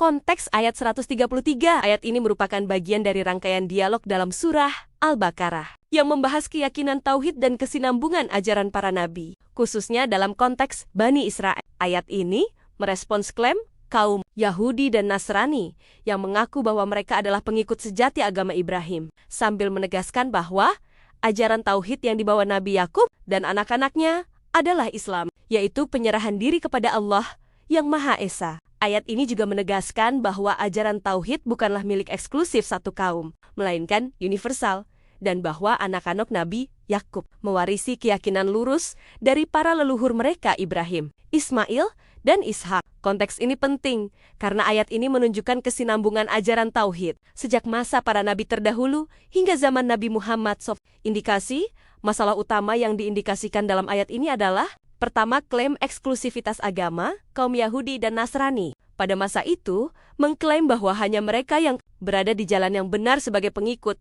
Konteks ayat 133. Ayat ini merupakan bagian dari rangkaian dialog dalam surah Al-Baqarah yang membahas keyakinan tauhid dan kesinambungan ajaran para nabi, khususnya dalam konteks Bani Israel. Ayat ini merespons klaim kaum Yahudi dan Nasrani yang mengaku bahwa mereka adalah pengikut sejati agama Ibrahim, sambil menegaskan bahwa ajaran tauhid yang dibawa Nabi Yakub dan anak-anaknya adalah Islam, yaitu penyerahan diri kepada Allah yang Maha Esa. Ayat ini juga menegaskan bahwa ajaran tauhid bukanlah milik eksklusif satu kaum, melainkan universal, dan bahwa anak-anak Nabi Yakub mewarisi keyakinan lurus dari para leluhur mereka Ibrahim, Ismail, dan Ishak. Konteks ini penting karena ayat ini menunjukkan kesinambungan ajaran tauhid sejak masa para nabi terdahulu hingga zaman Nabi Muhammad SAW. Indikasi, masalah utama yang diindikasikan dalam ayat ini adalah: pertama, klaim eksklusivitas agama kaum Yahudi dan Nasrani pada masa itu mengklaim bahwa hanya mereka yang berada di jalan yang benar sebagai pengikut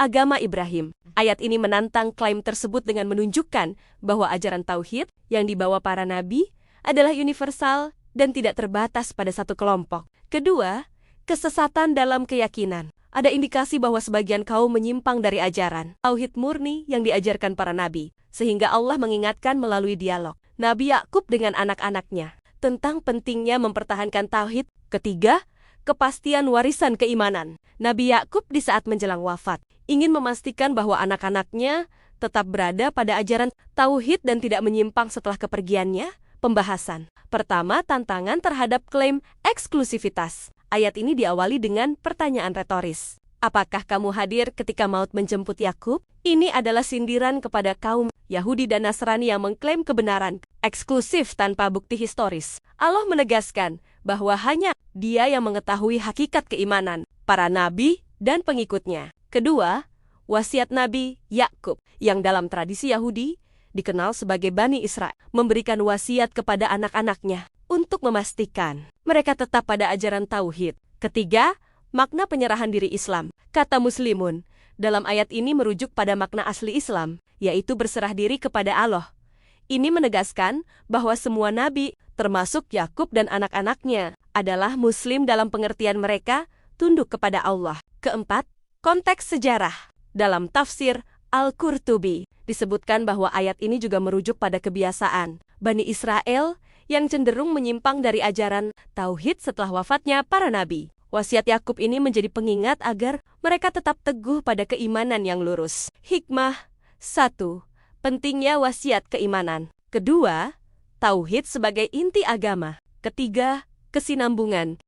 agama Ibrahim. Ayat ini menantang klaim tersebut dengan menunjukkan bahwa ajaran tauhid yang dibawa para nabi adalah universal dan tidak terbatas pada satu kelompok. Kedua, kesesatan dalam keyakinan. Ada indikasi bahwa sebagian kaum menyimpang dari ajaran tauhid murni yang diajarkan para nabi, sehingga Allah mengingatkan melalui dialog Nabi Yakub dengan anak-anaknya tentang pentingnya mempertahankan tauhid. Ketiga, kepastian warisan keimanan. Nabi Yakub di saat menjelang wafat ingin memastikan bahwa anak-anaknya tetap berada pada ajaran tauhid dan tidak menyimpang setelah kepergiannya. Pembahasan. Pertama, tantangan terhadap klaim eksklusivitas. Ayat ini diawali dengan pertanyaan retoris. Apakah kamu hadir ketika maut menjemput Yakub? Ini adalah sindiran kepada kaum Yahudi dan Nasrani yang mengklaim kebenaran eksklusif tanpa bukti historis. Allah menegaskan bahwa hanya Dia yang mengetahui hakikat keimanan para nabi dan pengikutnya. Kedua, wasiat Nabi Yakub yang dalam tradisi Yahudi dikenal sebagai Bani Israel, memberikan wasiat kepada anak-anaknya untuk memastikan mereka tetap pada ajaran tauhid. Ketiga, makna penyerahan diri Islam. Kata Muslimun dalam ayat ini merujuk pada makna asli Islam, yaitu berserah diri kepada Allah. Ini menegaskan bahwa semua nabi, termasuk Yakub dan anak-anaknya, adalah Muslim dalam pengertian mereka tunduk kepada Allah. Keempat, konteks sejarah. Dalam tafsir Al-Qurtubi disebutkan bahwa ayat ini juga merujuk pada kebiasaan Bani Israel yang cenderung menyimpang dari ajaran tauhid setelah wafatnya para nabi. Wasiat Yakub ini menjadi pengingat agar mereka tetap teguh pada keimanan yang lurus. Hikmah 1. Pentingnya wasiat keimanan. Kedua, tauhid sebagai inti agama. Ketiga, kesinambungan